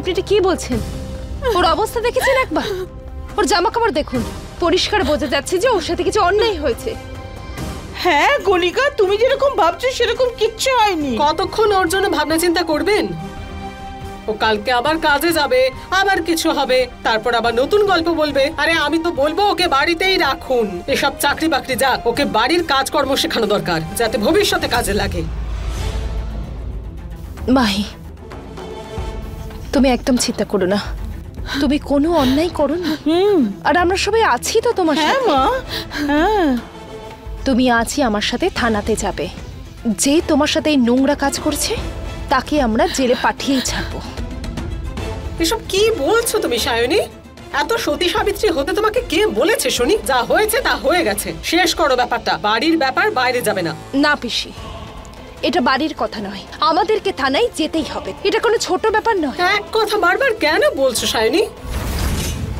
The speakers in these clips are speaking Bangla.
আপনি এটা কি বলছেন? ওর অবস্থা দেখেছেন একবার? ওর জামা কাপড় দেখুন, পরিষ্কার বোঝা যাচ্ছে যে ওর সাথে কিছু অন্যায় হয়েছে। হ্যাঁ গণিকা, তুমি যেরকম ভাবছো সেরকম কিচ্ছু হয়নি। কতক্ষণ ওর জন্য ভাবনা চিন্তা করবেন? ও কালকে আবার কাজে যাবে, আবার কিছু হবে, তারপর আবার নতুন গল্প বলবে। আরে আমি তো বলবো ওকে বাড়িতেই রাখুন। এসব চাকরি বাকরি যাক, ওকে বাড়ির কাজকর্ম শেখানো দরকার, যাতে ভবিষ্যতে কাজে লাগে। মাহি, তুমি একদম চিন্তা করো না, তুমি কোনো অন্যায় করো না। আর আমরা সবাই আছি তো তোমার সাথে। মা, হ্যাঁ তুমি আজই আমার সাথে থানাতে যাবে। যে তোমার সাথে এই নোংরা কাজ করছে তাকে আমরা জেলে পাঠিয়েই ছাড়বো। এসব কি বলছো তুমি সায়নী? এত সতী সাবিত্রী হতে তোমাকে কে বলেছে শুনি? যা হয়েছে তা হয়ে গেছে, শেষ করো ব্যাপারটা। বাড়ির ব্যাপার বাইরে যাবে না। না পিসি, এটা বাড়ির কথা নয়, আমাদেরকে থানায় যেতেই হবে। এটা কোনো ছোট ব্যাপার নয়। এক কথা বারবার কেন বলছো সায়নী?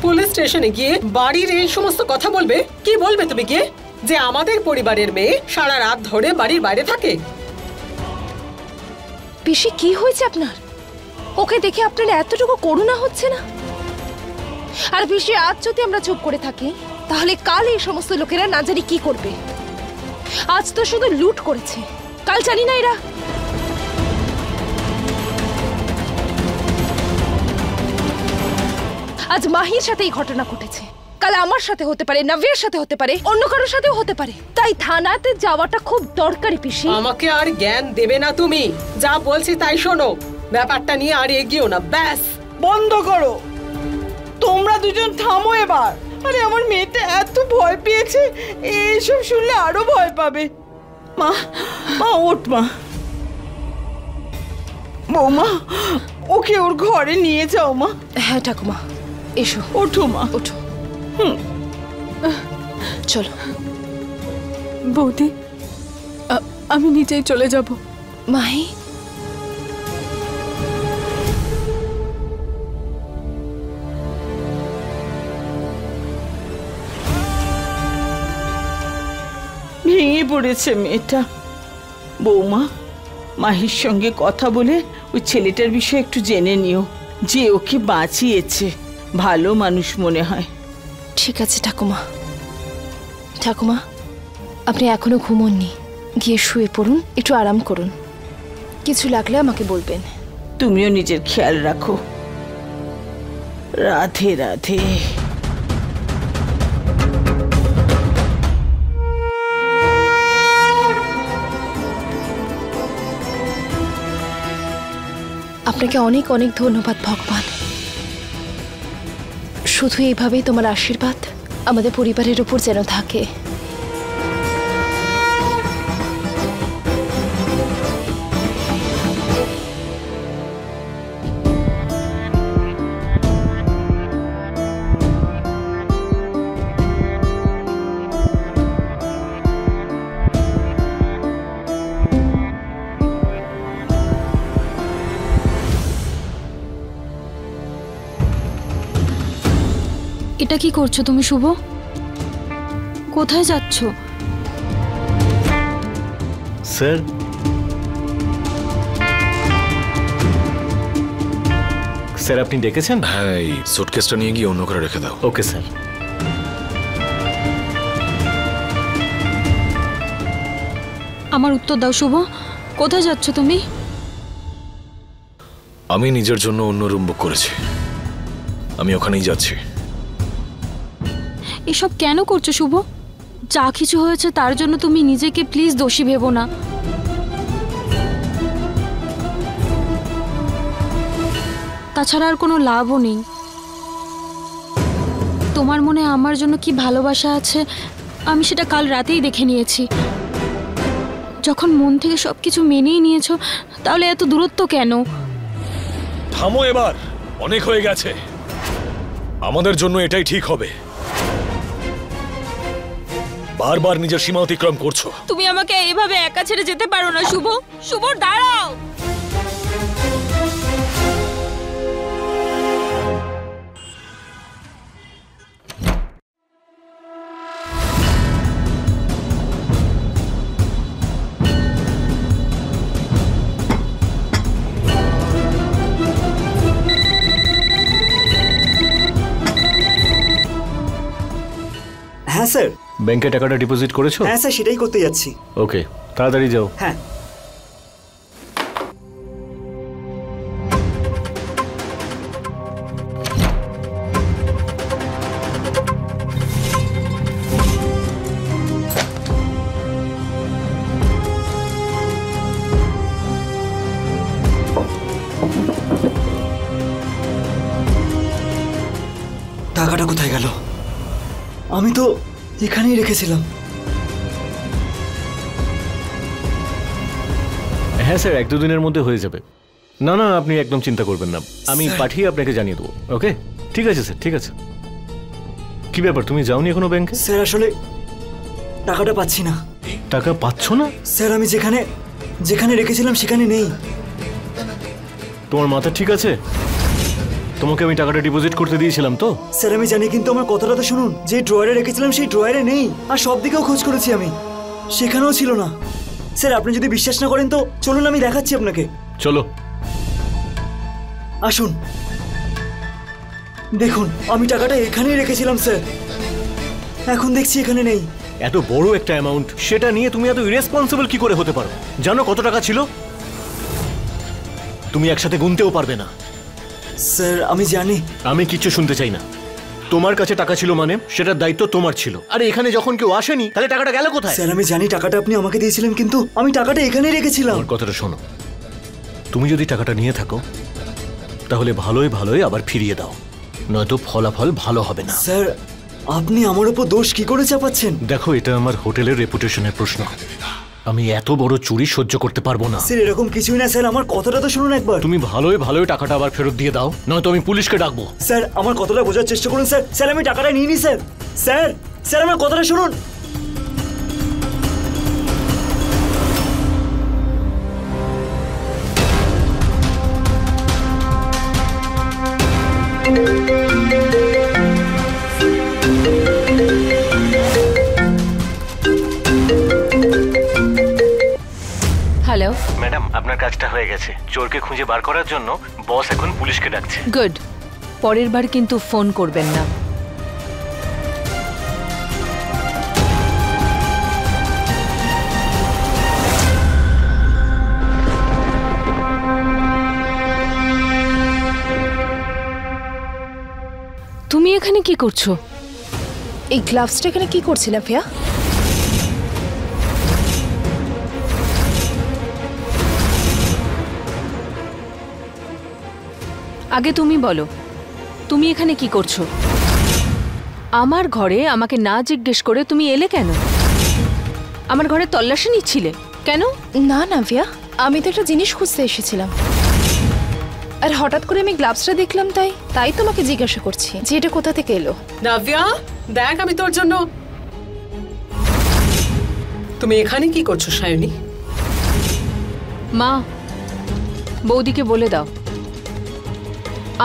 পুলিশ স্টেশনে গিয়ে বাড়ির এই সমস্ত কথা বলবে? কি বলবে তুমি গিয়ে? যে আমাদের পরিবারের মেয়ে সারা রাত ধরে বাড়ির বাইরে থাকে। পিসি কি হয়েছে আপনার? ওকে দেখে আপনার এতটুকু করুণা হচ্ছে না? আর পিসি, আজ যদি আমরা চুপ করে থাকি তাহলে কাল এই সমস্ত লোকেরা না জানি কি করবে। আজ তো শুধু লুট করেছে, কাল জানি না এরা। আজ মাহির সাথে এই ঘটনা ঘটেছে, কাল আমার সাথে হতে পারে, নভ্যের সাথে হতে পারে, অন্য কারোর সাথেও হতে পারে। তাই থানাতে যাওয়াটা খুব দরকারি পিসি। আমাকে আর জ্ঞান দেবে না তুমি, যা বলছি তাই শোনো। ব্যাপারটা নিয়ে আর এগিয়েও না, ব্যাস। বন্ধ করো, তোমরা দুজন থামো এবার। আরে আমার মেয়েটা এত ভয় পেয়েছে, এইসব শুনলে আরো ভয় পাবে। মা, মা ওঠ মা। বৌমা, ওকে ওর ঘরে নিয়ে যাও মা। হ্যাঁ ঠাকুমা, এসো। ওঠো মা, ওঠো। চলো। বৌদি, আমি নিজেই চলে যাব। মাহি, ভেঙে পড়েছে মেয়েটা। বৌমা, মাহির সঙ্গে কথা বলে ওই ছেলেটার বিষয়ে একটু জেনে নিও, যে ওকে বাঁচিয়েছে। ভালো মানুষ মনে হয়। ঠিক আছে ঠাকুমা। ঠাকুমা, আপনি এখনো ঘুমোননি, গিয়ে শুয়ে পড়ুন, একটু আরাম করুন। কিছু লাগলে আমাকে বলবেন। তুমিও নিজের খেয়াল রাখো। রাধে রাধে। আপনাকে অনেক অনেক ধন্যবাদ ভগবান। শুধু এইভাবেই তোমার আশীর্বাদ আমাদের পরিবারের উপর যেন থাকে। এটা কি করছো তুমি শুভ? কোথায় যাচ্ছ? স্যার, স্যার আপনি ডেকেছেন? হ্যাঁ, এই সুটকেসটা নিয়ে গিয়ে অন্য করে রেখে দাও। Okay sir. আমার উত্তর দাও শুভ, কোথায় যাচ্ছ তুমি? আমি নিজের জন্য অন্য রুম বুক করেছি, আমি ওখানেই যাচ্ছি। এসব কেন করছো শুভ? যা কিছু হয়েছে তার জন্য তুমি নিজেকে প্লিজ দোষী ভেবো না। তাছাড়া আর কোনো লাভও নেই। তোমার মনে আমার জন্য কি ভালোবাসা আছে আমি সেটা কাল রাতেই দেখে নিয়েছি। যখন মন থেকে সবকিছু মেনেই নিয়েছো, তাহলে এত দূরত্ব কেন? থামো এবার, অনেক হয়ে গেছে। আমাদের জন্য এটাই ঠিক হবে। বারবার নিজের সীমা অতিক্রম করছো। তুমি আমাকে এইভাবে একা ছেড়ে যেতে পারো না শুভ। শুভ দাঁড়াও। হ্যাঁ স্যার। ব্যাংকে টাকাটা ডিপোজিট করেছো? হ্যাঁ স্যার, সেটাই করতে যাচ্ছি। ওকে, তাড়াতাড়ি যাও। হ্যাঁ। টাকাটা কোথায় গেল? আমি তো এখানেই রেখেছিলাম। হ্যাঁ স্যার, 1-2 দিনের মধ্যে হয়ে যাবে। না না, আপনি একদম চিন্তা করবেন না, আমি স্যার। পাঠিয়ে আপনাকে জানিয়ে দেবো। ওকে, ঠিক আছে স্যার, ঠিক আছে। কি ব্যাপার, তুমি যাওনি এখনো ব্যাংকে? স্যার আসলে টাকাটা পাচ্ছি না। টাকা পাচ্ছ না? স্যার আমি যেখানে যেখানে রেখেছিলাম সেখানে নেই। তোমার মাথা ঠিক আছে? তোমাকে আমি টাকাটা ডিপোজিট করতে দিয়েছিলাম তো। স্যার আমি জানি, কিন্তু আমার কথাটা তো শুনুন। যে ড্রয়ারে রেখেছিলাম সেই ড্রয়ারে নেই, আর সব দিকেও খোঁজ করেছি আমি, সেখানেও ছিল না। স্যার আপনি যদি বিশ্বাস না করেন তো চলুন আমি দেখাচ্ছি আপনাকে। চলো। আসুন দেখুন, আমি টাকাটা এখানেই রেখেছিলাম স্যার, এখন দেখছি এখানে নেই। এত বড় একটা অ্যামাউন্ট, সেটা নিয়ে তুমি এত ইরেসপন্সিবল কি করে হতে পারো? জানো কত টাকা ছিল? তুমি একসাথে গুনতেও পারবে না। স্যার আমি জানি। আমি কিচ্ছু শুনতে চাই না। তোমার কাছে টাকা ছিল মানে সেটার দায়িত্ব তোমার ছিল। আরে এখানে যখন কেউ আসেনি তাহলে টাকাটা গেল কোথায়? স্যার আমি জানি টাকাটা আপনি আমাকে দিয়েছিলেন, কিন্তু আমি টাকাটা এখানেই রেখেছিলাম। আমার কথাটা শোনো, তুমি যদি টাকাটা নিয়ে থাকো তাহলে ভালোই ভালোই আবার ফিরিয়ে দাও, নয়তো ফলাফল ভালো হবে না। স্যার আপনি আমার উপর দোষ কি করে চাপাচ্ছেন? দেখো, এটা আমার হোটেলের রেপুটেশনের প্রশ্ন। আমি এত বড় চুরি সহ্য করতে পারবো না। স্যার এরকম কিছুই না স্যার, আমার কথাটা তো শুনুন একবার। তুমি ভালোই ভালোই টাকাটা আবার ফেরত দিয়ে দাও, নয়তো আমি পুলিশকে ডাকবো। স্যার আমার কথাটা বোঝার চেষ্টা করুন স্যার। স্যার আমি টাকাটা নিইনি স্যার। স্যার স্যার আমার কথাটা শুনুন। হ্যালো। ম্যাডাম, আপনার কাজটা হয়ে গেছে। চোরকে খুঁজে বার করার জন্য বস এখন পুলিশকে ডাকছে। গুড। পরের বার কিন্তু ফোন করবেন না। তুমি এখানে কি করছো? এই গ্লাভসটা এখানে কি করছিলে ফিয়া? আগে তুমি বলো, তুমি এখানে কি করছো? আমার ঘরে আমাকে না জিজ্ঞেস করে তুমি এলে কেন? আমার ঘরে তল্লাশি নিচ্ছিলে কেন? না না ভিয়া, আমি তো একটা জিনিস খুঁজতে এসেছিলাম, আর হঠাৎ করে আমি গ্লাভসটা দেখলাম, তাই তোমাকে জিজ্ঞাসা করছি যে এটা কোথা থেকে এলো। নাভিয়া দেখ, আমি তোর জন্য। তুমি এখানে কি করছো সায়নী? মা, বৌদিকে বলে দাও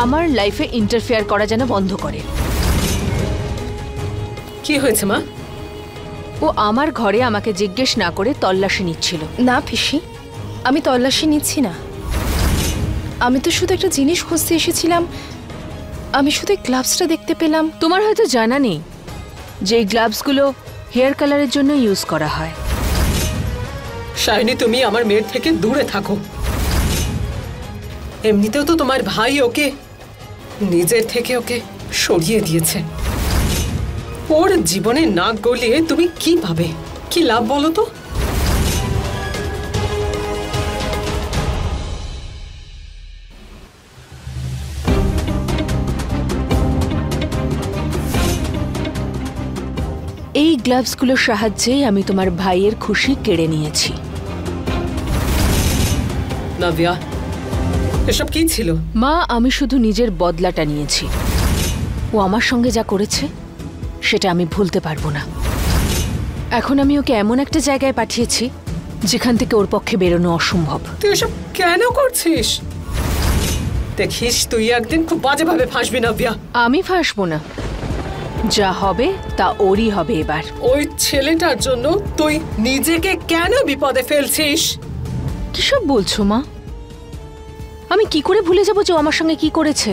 আমার লাইফে ইন্টারফেয়ার করা যেন বন্ধ করে। কি হয়েছে মা? ও আমার ঘরে আমাকে জিজ্ঞেস না করে তল্লাশি নিচ্ছিল। না পিসি, আমি তল্লাশি নিচ্ছি না, আমি তো শুধু একটা জিনিস খুঁজতে এসেছিলাম। আমি শুধু গ্লাভসটা দেখতে পেলাম। তোমার হয়তো জানা নেই যে এই গ্লাভসগুলো হেয়ার কালারের জন্য ইউজ করা হয়। সায়নী তুমি আমার মেয়ের থেকে দূরে থাকো। এমনিতেও তো তোমার ভাই ওকে নিজের থেকে ওকে সরিয়ে দিয়েছে। ওর জীবনে নাক গলিয়ে তুমি কি ভাবে কি লাভ বলো তো? এই গ্লাভসগুলোর সাহায্যেই আমি তোমার ভাইয়ের খুশি কেড়ে নিয়েছি। নাভিয়া, এসব কি ছিল? মা, আমি শুধু নিজের বদলাটা নিয়েছি। ও আমার সঙ্গে যা করেছে সেটা আমি ভুলতে পারবো না। এখন আমি ওকে এমন একটা জায়গায় পাঠিয়েছি যেখান থেকে ওর পক্ষে বেরোনো অসম্ভব। তুই এসব কেন করছিস? দেখিস তুই একদিন খুব বাজেভাবে ফাঁসবি নাভিয়া। আমি ফাঁসবো না, যা হবে তা ওরই হবে এবার। ওই ছেলেটার জন্য তুই নিজেকে কেন বিপদে ফেলছিস? কিসব বলছো মা? আমি কি করে ভুলে যাব যে ও আমার সঙ্গে কি করেছে?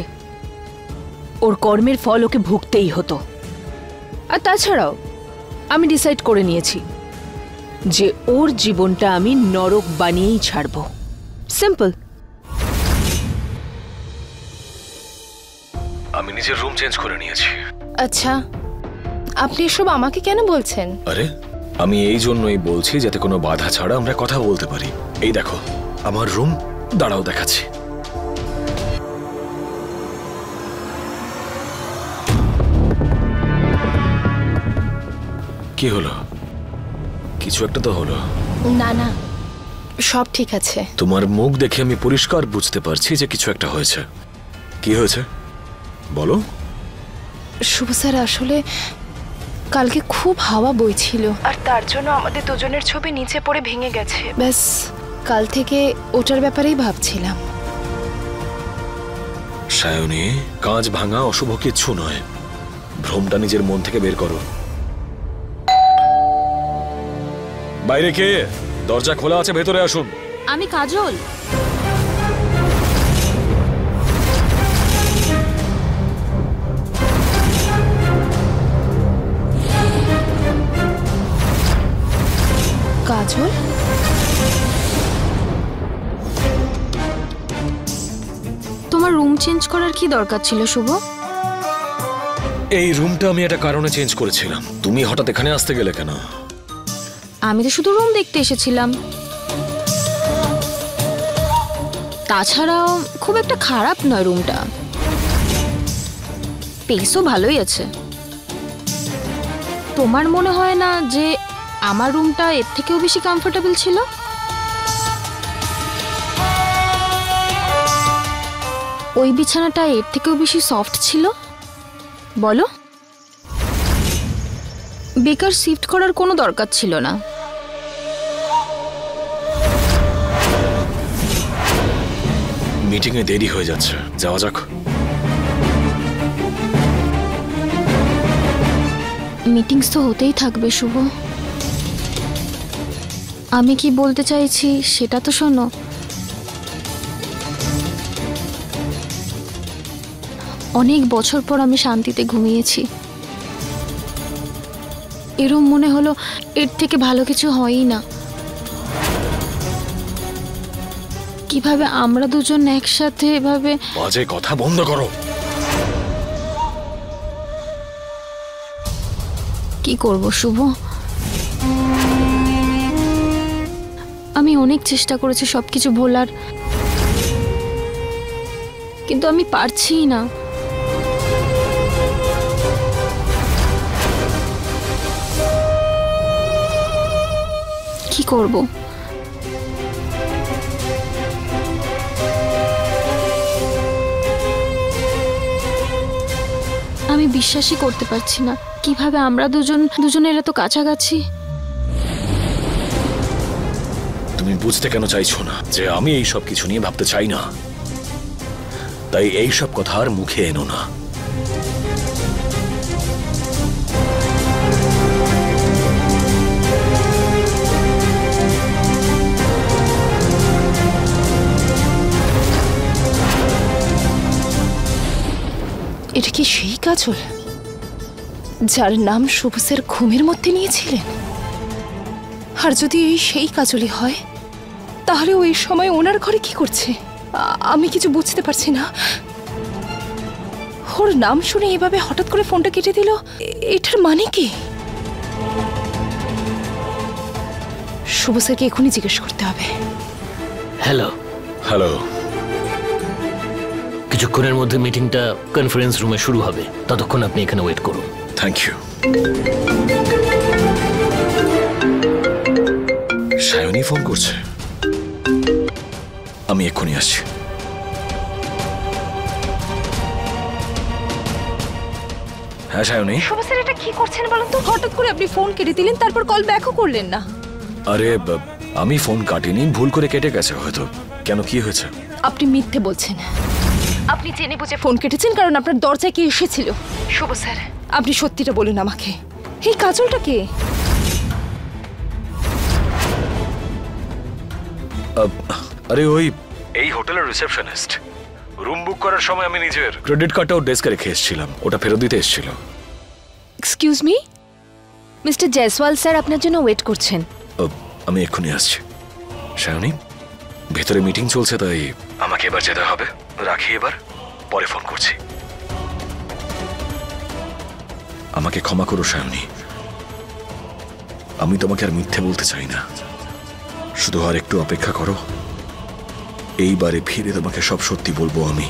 ওর কর্মের ফল ওকে ভুগতেই হতো। আর তাছাড়াও আমি ডিসাইড করে নিয়েছি যে ওর জীবনটা আমি নরক বানিয়েই ছাড়বো। সিম্পল। আমি নিজের রুম চেঞ্জ করে নিয়েছি। আচ্ছা, আপনি এসব আমাকে কেন বলছেন? আরে আমি এই জন্যই বলছি যাতে কোনো বাধা ছাড়া আমরা কথা বলতে পারি। এই দেখো আমার রুম, দাঁড়াও দেখাচ্ছি। কি হলো? কিছু একটা তো হলো। না না, সব ঠিক আছে। তোমার মুখ দেখে আমি পরিষ্কার বুঝতে পারছি যে কিছু একটা হয়েছে। কি হয়েছে বলো। শুভ স্যার, আসলে কালকে খুব হাওয়া বইছিল আর তার জন্য আমাদের দুজনের ছবি নিচে পড়ে ভেঙে গেছে। ব্যাস কাল থেকে ওটার ব্যাপারেই ভাবছিলাম। সায়নী, কাঁচ ভাঙা অশুভ কিচ্ছু নয়। ভ্রমটা নিজের মন থেকে বের করো। বাইরে কে? দরজা খোলা আছে, ভেতরে আসুন। আমি কাজল। কাজল? তোমার রুম চেঞ্জ করার কি দরকার ছিল শুভ? এই রুমটা আমি একটা কারণে চেঞ্জ করেছিলাম। তুমি হঠাৎ এখানে আসতে গেলে কেন? আমি তো শুধু রুম দেখতে এসেছিলাম। তাছাড়াও খুব একটা খারাপ নয় রুমটা, স্পেসও ভালোই আছে। তোমার মনে হয় না যে আমার রুমটা এর থেকেও বেশি কমফোর্টেবল ছিল? ওই বিছানাটা এর থেকেও বেশি সফট ছিল? বলো। বেকার শিফট করার কোনো দরকার ছিল না। মিটিং এ দেরি হয়ে যাচ্ছে, যাওয়া যাক। মিটিংস তো হতেই থাকবে শুভ। আমি কি বলতে চাইছি সেটা তো শোনো। অনেক বছর পর আমি শান্তিতে ঘুমিয়েছি। এরম মনে হলো এর থেকে ভালো কিছু হয়ই না। কিভাবে আমরা দুজন একসাথে এভাবে। বাজে কথা বন্ধ করো। কি করব শুভ? আমি অনেক চেষ্টা করেছি সবকিছু ভোলার, কিন্তু আমি পারছি না। কি করব? আমি বিশ্বাসই করতে পারছি না কিভাবে আমরা দুজনের এত কাছাকাছি। তুমি বুঝতে কেন চাইছো না যে আমি এই সব কিছু নিয়ে ভাবতে চাই না? তাই এই সব কথা আর মুখে এনো না। এটা কি সেই কাজল যার নাম শুভ স্যার ঘুমের মধ্যে নিয়েছিলেন? আর যদি এই সেই কাজলই হয়, তাহলে ওই সময় ওনার ঘরে কি করছে? আমি কিছু বুঝতে পারছি না। ওর নাম শুনে এভাবে হঠাৎ করে ফোনটা কেটে দিল, এটার মানে কি? শুভ স্যারকে এখনই জিজ্ঞেস করতে হবে। হ্যালো। হ্যালো। কিছুক্ষণের মধ্যে মিটিংটা কনফারেন্স রুমে শুরু হবে, ততক্ষণ আপনি এখানে ওয়েট করুন। Thank you. সায়নী ফোন করছে, আমি এক্ষুনি আসছি। হ্যাঁ সায়নী। শুভ স্যার, এটা কি করছেন বলুন তো? হঠাৎ করে আপনি ফোন কেটে দিলেন, তারপর কল ব্যাকও করলেন না। আরে আমি ফোন কাটিনি, ভুল করে কেটে গেছে হয়তো। কেন, কি হয়েছে? আপনি মিথ্যে বলছেন। আপনি জেনে বুঝে ফোন কেটেছেন কারণ আপনার দরজায় কে এসেছিল। শুভ স্যার, আপনি সত্যিটা বলুন আমাকে, এই কাজলটা কে? আরে ওই এই হোটেলের রিসেপশনিস্ট। রুম বুক করার সময় আমি নিজের ক্রেডিট কার্ডটাও ডেস্কে রেখে এসেছিলাম, ওটা ফেরত দিতে এসেছিল। Excuse me, mister Jaiswal sir আপনার জন্য ওয়েট করছেন। আমি এক্ষুনি আসছি। শায়নি, ভেতরে মিটিং চলছে, তাই আমাকে এবার যেতে হবে। রাখি এবার, পরে ফোন করছি। আমাকে ক্ষমা করো শায়নি, আমি তোমাকে আর মিথ্যে বলতে চাই না। শুধু আর একটু অপেক্ষা করো, এইবারে ফিরে তোমাকে সব সত্যি বলবো আমি।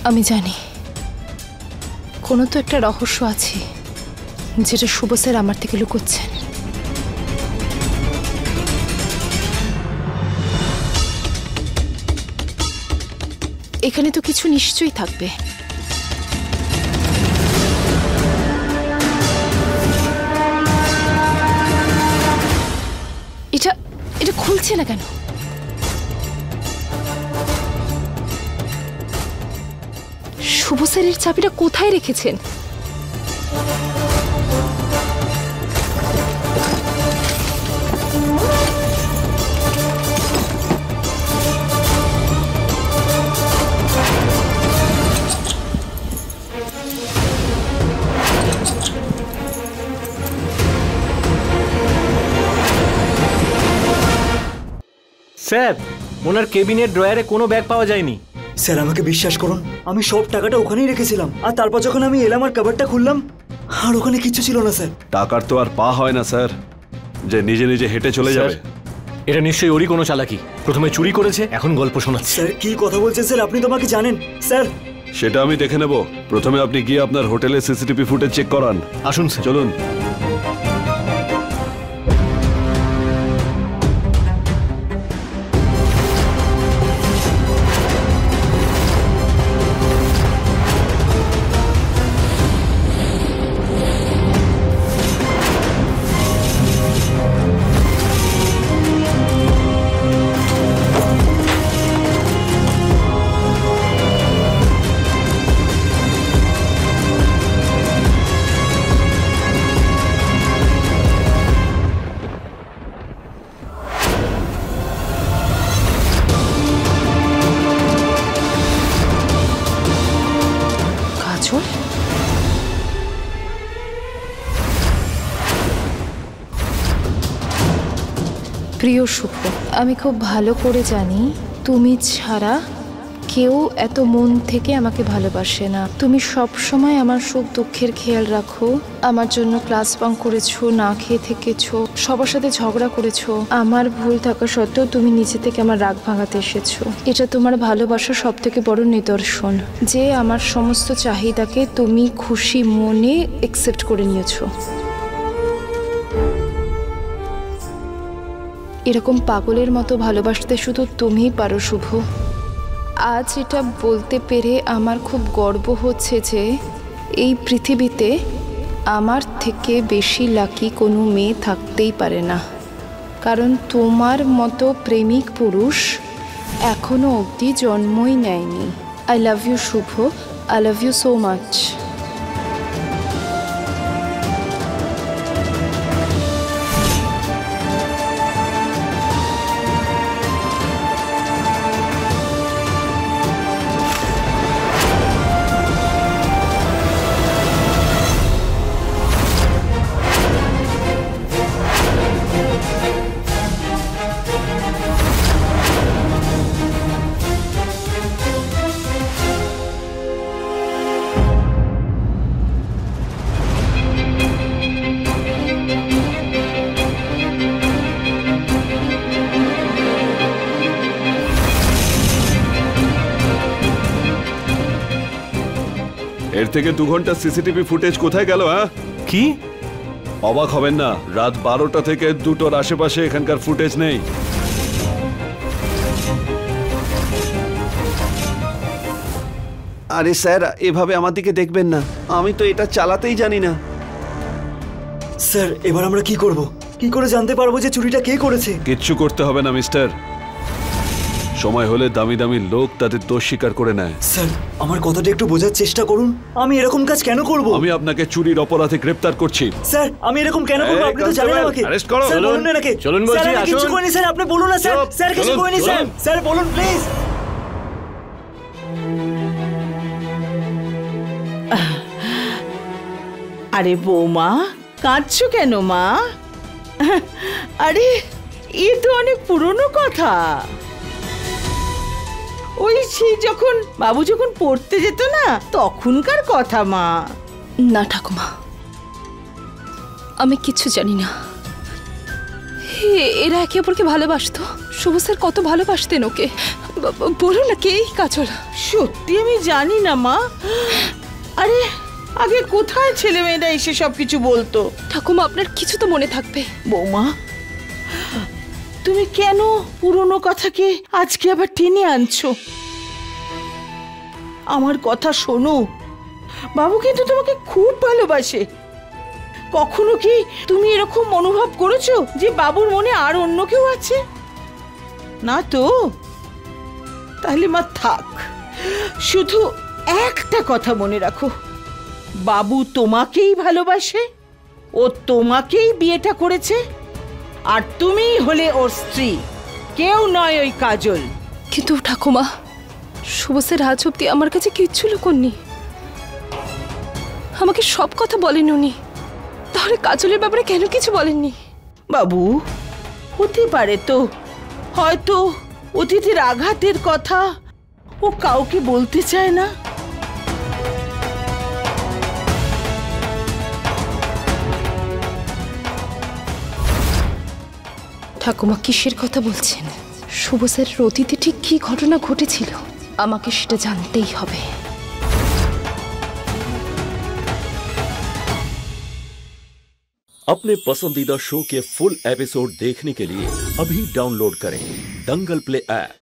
আমি জানি কোনো তো একটা রহস্য আছে যেটা শুভ স্যার আমার থেকে লুকোচ্ছেন। এখানে তো কিছু নিশ্চয়ই থাকবে। এটা এটা খুলছে না কেন? শুভ স্যারের চাবিটা কোথায় রেখেছেন? স্যার, ওনার কেবিনের ড্রয়ারে কোনো ব্যাগ পাওয়া যায়নি। স্যার আমাকে বিশ্বাস করুন, আমি সব টাকাটা ওখানেই রেখেছিলাম। আর তারপর যখন আমি এলাম আর কভারটা খুললাম, আর ওখানে কিছু ছিল না স্যার। টাকার তো আর পা হয় না স্যার, যে নিজে নিজে হেঁটে চলে যাবে। এটা নিশ্চয়ই ওরই কোনো চালাকি। প্রথমে চুরি করেছে, এখন গল্প শোনাচ্ছে। স্যার কি কথা বলছেন স্যার? আপনি তো আমাকে জানেন স্যার। সেটা আমি দেখে নেব। প্রথমে আপনি গিয়ে আপনার হোটেলের সিসিটিভি ফুটেজ চেক করান। আসুন স্যার, চলুন। প্রিয় শুভ, আমি খুব ভালো করে জানি তুমি ছাড়া কেউ এত মন থেকে আমাকে ভালোবাসে না। তুমি সব সময় আমার সুখ দুঃখের খেয়াল রাখো। আমার জন্য ক্লাস বাঙ্ক করেছো, না খেয়ে থেকেছো, সবার সাথে ঝগড়া করেছো। আমার ভুল থাকা সত্ত্বেও তুমি নিজে থেকে আমার রাগ ভাঙাতে এসেছো। এটা তোমার ভালোবাসার সব থেকে বড় নিদর্শন যে আমার সমস্ত চাহিদাকে তুমি খুশি মনে অ্যাকসেপ্ট করে নিয়েছো। এরকম পাগলের মতো ভালোবাসতে শুধু তুমিই পারো শুভ। আজ এটা বলতে পেরে আমার খুব গর্ব হচ্ছে যে এই পৃথিবীতে আমার থেকে বেশি লাকি কোনো মেয়ে থাকতেই পারে না, কারণ তোমার মতো প্রেমিক পুরুষ এখনো অবধি জন্মই নেয়নি। I love you Shubho, I love you so much. এর থেকে 2 ঘন্টা সিসিটিভি ফুটেজ কোথায় গেল? হ্যাঁ, কি? অবাক হবেন না, রাত 12টা থেকে 2টোর আশেপাশে এখানকার ফুটেজ নেই। আরে স্যার, এভাবে আমার দিকে দেখবেন না, আমি তো এটা চালাতেই জানি না। স্যার এবার আমরা কি করব? কি করে জানতে পারবো যে চুরিটা কে করেছে? কিচ্ছু করতে হবে না মিস্টার, সময় হলে দামি দামি লোক তাদের দোষ স্বীকার করে নেয়। স্যার আমার কথাটা একটু বোঝার চেষ্টা করুন, আমি এরকম কাজ কেন করব? আমি আপনাকে চুরির অপরাধে গ্রেফতার করছি। স্যার আমি এরকম কেন করব? আপনি তো জানেন আমাকে। অ্যারেস্ট করো। স্যার বলুন না নাকি? চলুন বলছি, স্যার আমি কিছু আসুন। করিনি স্যার, আপনি বলুন না স্যার। স্যার কিছু চলুন, করিনি স্যার। চলুন। স্যার বলুন প্লিজ। আরে বৌমা, কাঁদছো কেন মা? আরে এ তো অনেক পুরনো কথা। ওই সেই যখন বাবু যখন পড়তে যেত না, তখনকার কথা মা। না ঠাকুমা, আমি কিচ্ছু জানি না। এরা একে অপরকে ভালোবাসতো। শুভ স্যার কত ভালোবাসতেন ওকে। বলো না কে এই কাজল? সত্যি আমি জানি না মা। আরে আগে কোথায় ছেলেমেয়েরা এসে সবকিছু বলতো? ঠাকুমা, আপনার কিছু তো মনে থাকবে। বৌমা, তুমি কেন পুরনো কথাকে আজকে আবার টেনে আনছো? আমার কথা শোনো, বাবু কিন্তু তোমাকে খুব ভালোবাসে। কখনো কি তুমি এরকম অনুভব করেছো যে বাবুর মনে আর অন্য কেউ আছে? না তো? তাহলে মা থাক। শুধু একটা কথা মনে রাখো, বাবু তোমাকেই ভালোবাসে, ও তোমাকেই বিয়েটা করেছে, আর তুমিই হলে ওর স্ত্রী, কেউ নয় ওই কাজল। কিন্তু ঠাকুমা, শুভ স্যার আজ অব্দি আমার কাছে কিচ্ছু লুকোননি। আমাকে সব কথা বলেন উনি। তাহলে কাজলের ব্যাপারে কেন কিছু বলেননি? বাবু, হতে পারে তো, হয়তো অতীতের আঘাতের কথা ও কাউকে বলতে চায় না। ঠাকুমা কিসের কথা বলছেন? শুভ স্যারের অতীতে ঠিক কী ঘটনা ঘটেছিল আমাকে সেটা জানতেই হবে। अपने पसंदीदा शो के फुल एपिसोड देखने के लिए अभी डाउनलोड करें दंगल प्ले ऐप।